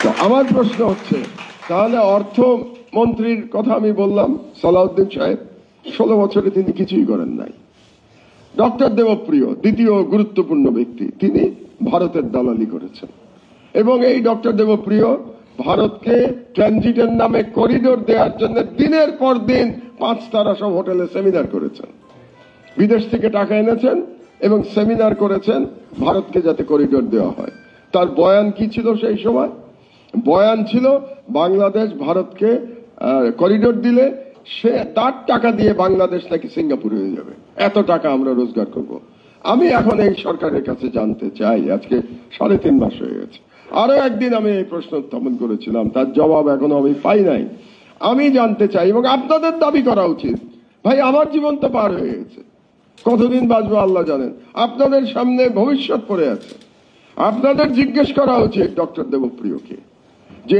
তো আমার প্রশ্ন হচ্ছে, তাহলে অর্থমন্ত্রীর কথা আমি বললাম, সালাউদ্দিন সাহেব 16 বছরে তিনি কিছুই করেন নাই। ডক্টর দেবপ্রিয় দ্বিতীয় গুরুত্বপূর্ণ ব্যক্তি, তিনি ভারতের দালালি করেছেন এবং এই ডক্টর দেবপ্রিয় ভারতকে ট্রানজিটের নামে করিডোর দেওয়ার জন্য দিনের পর দিন 5 তারা সব হোটেলে সেমিনার করেছেন, বিদেশ থেকে টাকা এনেছেন এবং সেমিনার করেছেন ভারতকে যাতে করিডোর দেওয়া হয়। তার বয়ান কি ছিল সেই সময়? বয়ান ছিল বাংলাদেশ ভারতকে করিডোর দিলে সে তার টাকা দিয়ে বাংলাদেশ নাকি সিঙ্গাপুর হয়ে যাবে, এত টাকা আমরা রোজগার করব। আমি এখন এই সরকারের কাছে জানতে চাই, আজকে 3.5 মাস হয়ে গেছে, আরো একদিন আমি এই প্রশ্ন উত্থাপন করেছিলাম, তার জবাব এখনো আমি পাই নাই। আমি জানতে চাই এবং আপনাদের দাবি করা উচিত, ভাই আমার জীবন তো পার হয়ে গেছে, কতদিন বাঁচবো আল্লাহ জানেন, আপনাদের সামনে ভবিষ্যৎ পড়ে আছে। আপনাদের জিজ্ঞেস করা উচিত ডক্টর দেবপ্রিয়কে যে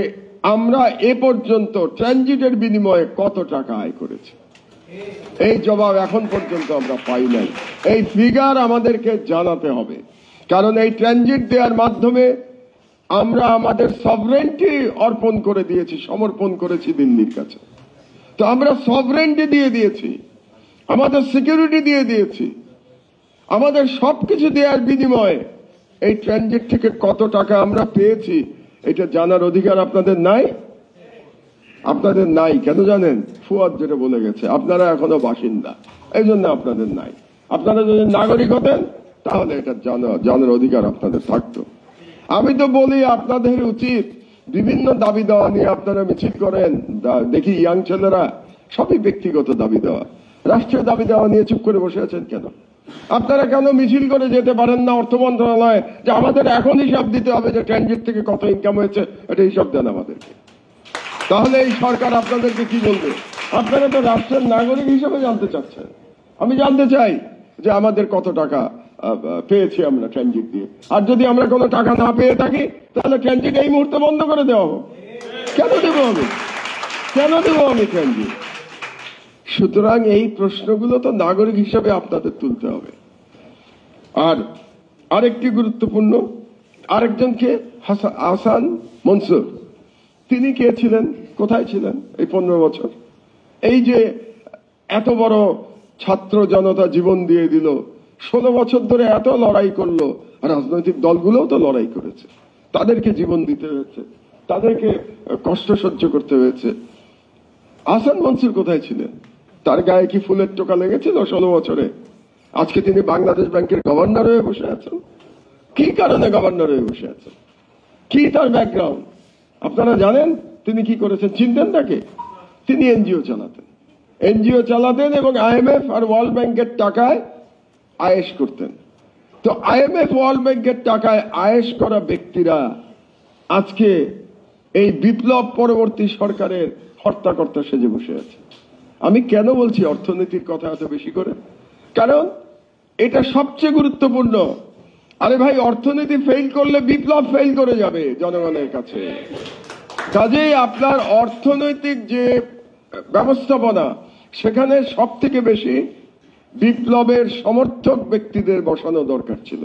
আমরা এ পর্যন্ত ট্রানজিটের বিনিময়ে কত টাকা আয় করেছি। এই জবাব এখন পর্যন্ত আমরা পাই নাই। এই ফিগার আমাদেরকে জানাতে হবে, কারণ এই ট্রানজিট দেওয়ার মাধ্যমে আমরা আমাদের সভরেন্টি অর্পণ করে দিয়েছি, সমর্পণ করেছি দিল্লির কাছে। তো আমরা সভরেন্টি দিয়ে দিয়েছি, আমাদের সিকিউরিটি দিয়ে দিয়েছি, আমাদের সবকিছু দেওয়ার বিনিময়ে এই ট্রানজিট থেকে কত টাকা আমরা পেয়েছি এটা জানার অধিকার আপনাদের নাই। আপনাদের নাই কেন জানেন? ফুয়াদ যেটা বলে গেছে, আপনারা এখনো বাসিন্দা, এই জন্য আপনাদের নাই। আপনারা যদি নাগরিক হতেন তাহলে এটা জানার অধিকার আপনাদের থাকতো। আমি তো বলি আপনাদের উচিত বিভিন্ন দাবি দেওয়া নিয়ে আপনারা মিছিল করেন, দেখি ইয়াং ছেলেরা সবই ব্যক্তিগত দাবি দেওয়া, রাষ্ট্রীয় দাবি দেওয়া নিয়ে চুপ করে বসে আছেন কেন? আপনারা কেন মিছিল করে যেতে পারেন না অর্থ মন্ত্রণালয়ে যে আমাদের এখন হিসাব দিতে হবে যে ট্রানজিট থেকে কত ইনকাম হয়েছে, এটা হিসাব দেন আমাদেরকে। তাহলে এই সরকার আপনাদেরকে কি বলবে? আপনারা তো রাষ্ট্রের নাগরিক হিসেবে জানতে চাচ্ছেন। আমি জানতে চাই যে আমাদের কত টাকা পেয়েছি আমরা ট্রানজিট দিয়ে, আর যদি আমরা কোনো টাকা না পেয়ে থাকি তাহলে ট্রানজিট এই মুহূর্তে বন্ধ করে দেওয়া হোক। কেন দেবো আমি ট্রানজিট? সুতরাং এই প্রশ্নগুলো তো নাগরিক হিসেবে আপনাদের তুলতে হবে। আর আরেকটি গুরুত্বপূর্ণ, আরেকজনকে হাসান মনসুর, তিনি কে ছিলেন, কোথায় ছিলেন এই 15 বছর? এই যে এত বড় ছাত্র জনতা জীবন দিয়ে দিল, 16 বছর ধরে এত লড়াই করলো, রাজনৈতিক দলগুলোও তো লড়াই করেছে, তাদেরকে জীবন দিতে হয়েছে, তাদেরকে কষ্ট সহ্য করতে হয়েছে। হাসান মনসুর কোথায় ছিলেন? তার গায়ে কি ফুলের টোকা লেগেছিল 16 বছরে? আজকে তিনি বাংলাদেশ ব্যাংকের গভর্নর হয়ে বসে আছেন। কি কারণে গভর্নর হয়ে বসে আছেন? কি তার ব্যাকগ্রাউন্ড আপনারা জানেন? তিনি কি করেছেন চিনতেন তাকে? তিনি এনজিও চালাতেন এবং IMF আর ওয়ার্ল্ড ব্যাংকের টাকায় আয়েশ করতেন। তো IMF ওয়ার্ল্ড ব্যাংকের টাকায় আয়েশ করা ব্যক্তিরা আজকে এই বিপ্লব পরবর্তী সরকারের হর্তাকর্তা সেজে বসে আছে। আমি কেন বলছি অর্থনীতির কথা এত বেশি করে? কারণ এটা সবচেয়ে গুরুত্বপূর্ণ। আরে ভাই, অর্থনীতি ফেল করলে বিপ্লব ফেল করে যাবে জনগণের কাছে। কাজেই আপনার অর্থনৈতিক যে ব্যবস্থাপনা, সেখানে সব থেকে বেশি বিপ্লবের সমর্থক ব্যক্তিদের বসানো দরকার ছিল।